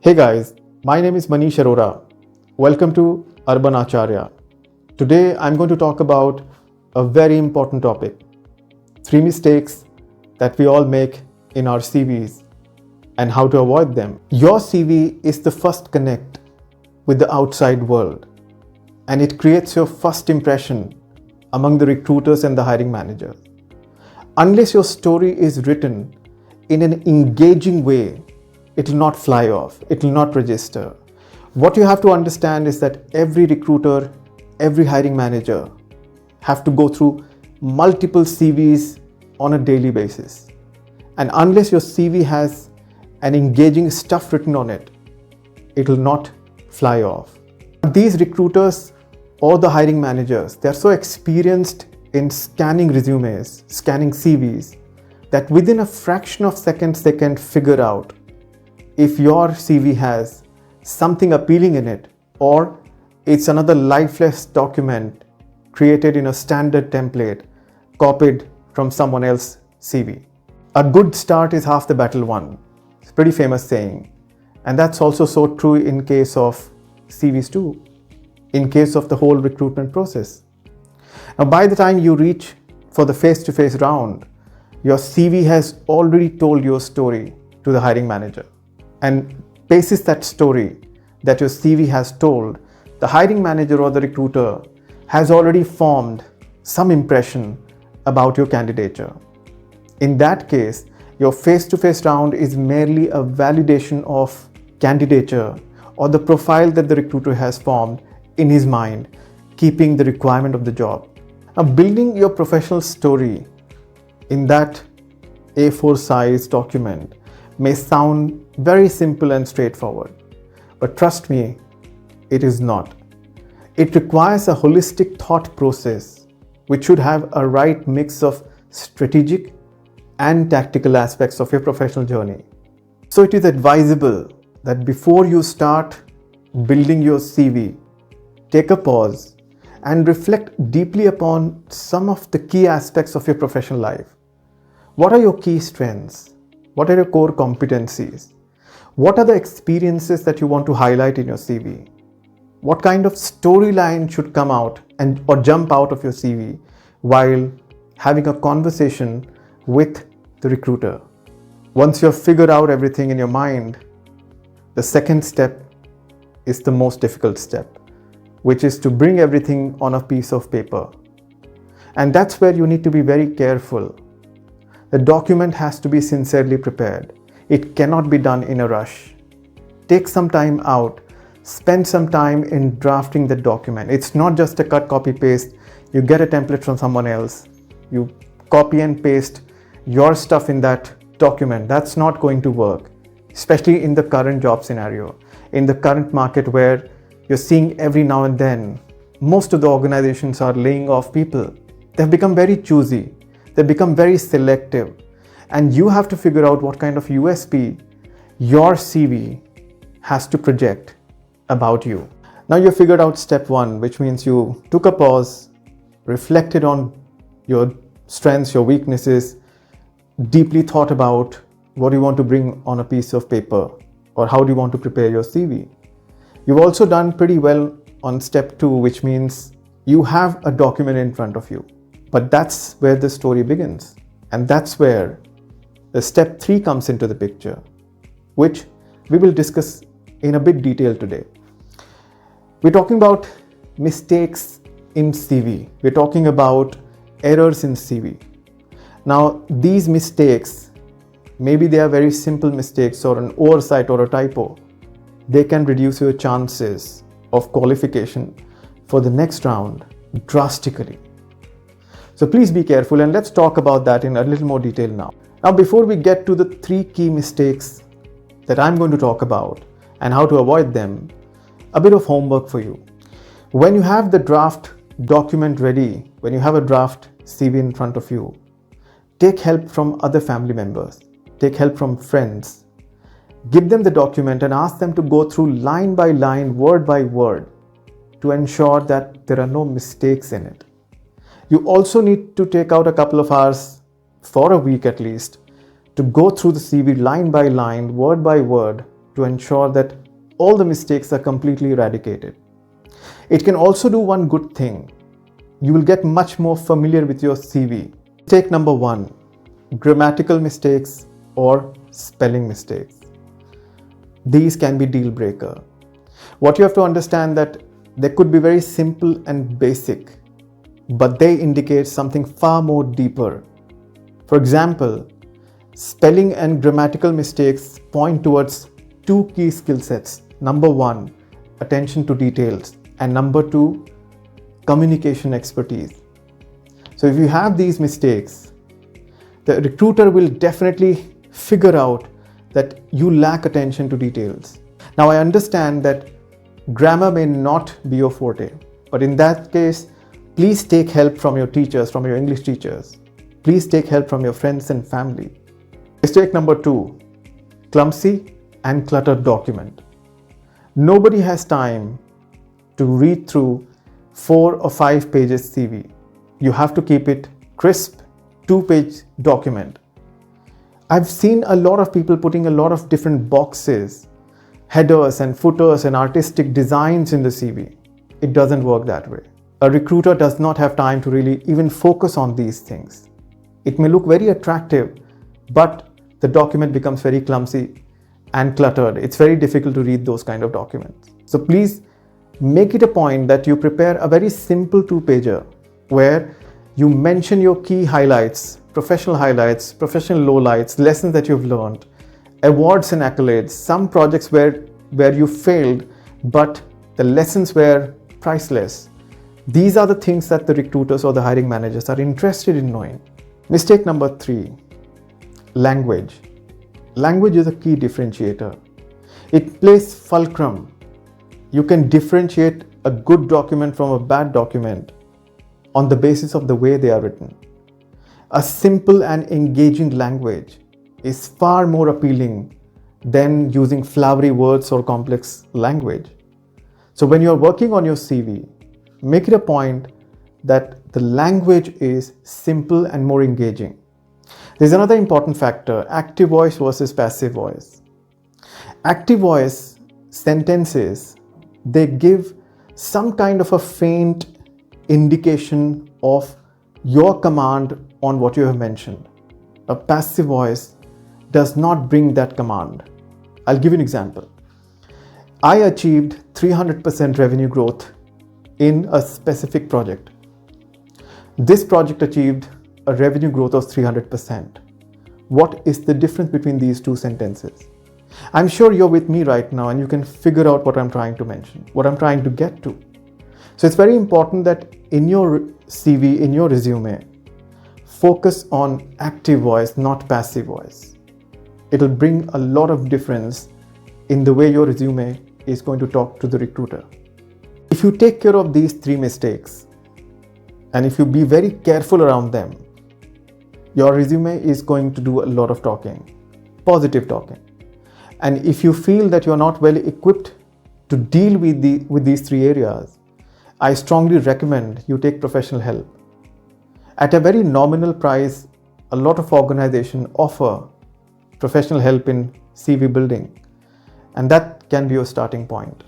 Hey guys, my name is Manish Arora. Welcome to Urban Acharya. Today I'm going to talk about a very important topic. 3 mistakes that we all make in our CVs and how to avoid them. Your CV is the first connect with the outside world, and it creates your first impression among the recruiters and the hiring manager. Unless your story is written in an engaging way, it will not fly off, it will not register. What you have to understand is that every recruiter, every hiring manager have to go through multiple CVs on a daily basis. And unless your CV has an engaging stuff written on it, it will not fly off. These recruiters or the hiring managers, they are so experienced in scanning resumes, scanning CVs, that within a fraction of seconds they can figure out if your CV has something appealing in it or it's another lifeless document created in a standard template copied from someone else's CV. A good start is half the battle won. It's a pretty famous saying. And that's also so true in case of CVs too, in case of the whole recruitment process. Now, by the time you reach for the face-to-face round, your CV has already told your story to the hiring manager. And basis that story that your CV has told, the hiring manager or the recruiter has already formed some impression about your candidature. In that case, your face-to-face round is merely a validation of candidature or the profile that the recruiter has formed in his mind, keeping the requirement of the job. Now, building your professional story in that A4 size document may sound very simple and straightforward, but trust me, it is not. It requires a holistic thought process which should have a right mix of strategic and tactical aspects of your professional journey. So it is advisable that before you start building your CV, take a pause and reflect deeply upon some of the key aspects of your professional life. What are your key strengths? What are your core competencies? What are the experiences that you want to highlight in your CV? What kind of storyline should come out or jump out of your CV while having a conversation with the recruiter? Once you have figured out everything in your mind, the second step is the most difficult step, which is to bring everything on a piece of paper. And that's where you need to be very careful. The document has to be sincerely prepared. It cannot be done in a rush. Take some time out. Spend some time in drafting the document. It's not just a cut, copy, paste. You get a template from someone else. You copy and paste your stuff in that document. That's not going to work, especially in the current job scenario, in the current market where you're seeing every now and then, most of the organizations are laying off people. They've become very choosy. They become very selective, and you have to figure out what kind of USP your CV has to project about you. Now you figured out step 1, which means you took a pause, reflected on your strengths, your weaknesses, deeply thought about what you want to bring on a piece of paper or how do you want to prepare your CV. You've also done pretty well on step 2, which means you have a document in front of you. But that's where the story begins. And that's where the step 3 comes into the picture, which we will discuss in a bit detail today. We're talking about mistakes in CV. We're talking about errors in CV. Now, these mistakes, maybe they are very simple mistakes or an oversight or a typo. They can reduce your chances of qualification for the next round drastically. So please be careful, and let's talk about that in a little more detail now. Now, before we get to the 3 key mistakes that I'm going to talk about and how to avoid them, a bit of homework for you. When you have the draft document ready, when you have a draft CV in front of you, take help from other family members, take help from friends. Give them the document and ask them to go through line by line, word by word, to ensure that there are no mistakes in it. You also need to take out a couple of hours, for a week at least, to go through the CV line by line, word by word, to ensure that all the mistakes are completely eradicated. It can also do one good thing. You will get much more familiar with your CV. Mistake number 1, grammatical mistakes or spelling mistakes. These can be deal breaker. What you have to understand that they could be very simple and basic, but they indicate something far more deeper. For example, spelling and grammatical mistakes point towards 2 key skill sets. Number 1, attention to details, and number 2, communication expertise. So if you have these mistakes, the recruiter will definitely figure out that you lack attention to details. Now I understand that grammar may not be your forte, but in that case, please take help from your teachers, from your English teachers. Please take help from your friends and family. Mistake number 2, clumsy and cluttered document. Nobody has time to read through 4 or 5 pages CV. You have to keep it crisp, 2-page document. I've seen a lot of people putting a lot of different boxes, headers and footers and artistic designs in the CV. It doesn't work that way. A recruiter does not have time to really even focus on these things. It may look very attractive, but the document becomes very clumsy and cluttered. It's very difficult to read those kind of documents. So please make it a point that you prepare a very simple 2-pager where you mention your key highlights, professional lowlights, lessons that you've learned, awards and accolades, some projects where you failed, but the lessons were priceless. These are the things that the recruiters or the hiring managers are interested in knowing. Mistake number 3, language. Language is a key differentiator. It plays fulcrum. You can differentiate a good document from a bad document on the basis of the way they are written. A simple and engaging language is far more appealing than using flowery words or complex language. So when you're working on your CV, make it a point that the language is simple and more engaging. There's another important factor, active voice versus passive voice. Active voice sentences, they give some kind of a faint indication of your command on what you have mentioned. A passive voice does not bring that command. I'll give you an example. I achieved 300% revenue growth in a specific project. This project achieved a revenue growth of 300%. What is the difference between these 2 sentences? I'm sure you're with me right now and you can figure out what I'm trying to mention, what I'm trying to get to. So it's very important that in your CV, in your resume, focus on active voice, not passive voice. It'll bring a lot of difference in the way your resume is going to talk to the recruiter. If you take care of these 3 mistakes, and if you be very careful around them, your resume is going to do a lot of talking, positive talking. And if you feel that you're not well equipped to deal with these 3 areas, I strongly recommend you take professional help. At a very nominal price, a lot of organizations offer professional help in CV building, and that can be your starting point.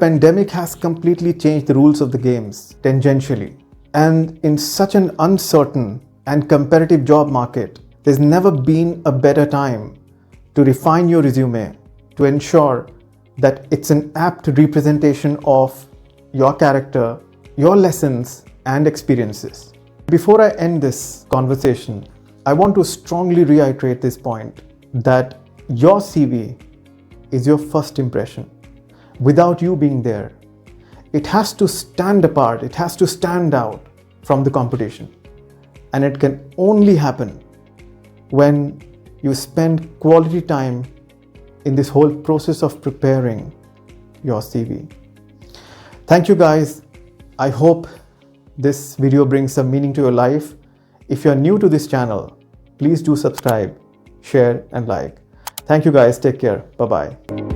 Pandemic has completely changed the rules of the games tangentially. And in such an uncertain and competitive job market, there's never been a better time to refine your resume to ensure that it's an apt representation of your character, your lessons and experiences. Before I end this conversation, I want to strongly reiterate this point that your CV is your first impression. Without you being there, it has to stand apart, it has to stand out from the competition. And it can only happen when you spend quality time in this whole process of preparing your CV. Thank you guys. I hope this video brings some meaning to your life. If you're new to this channel, please do subscribe, share and like. Thank you guys. Take care. Bye-bye.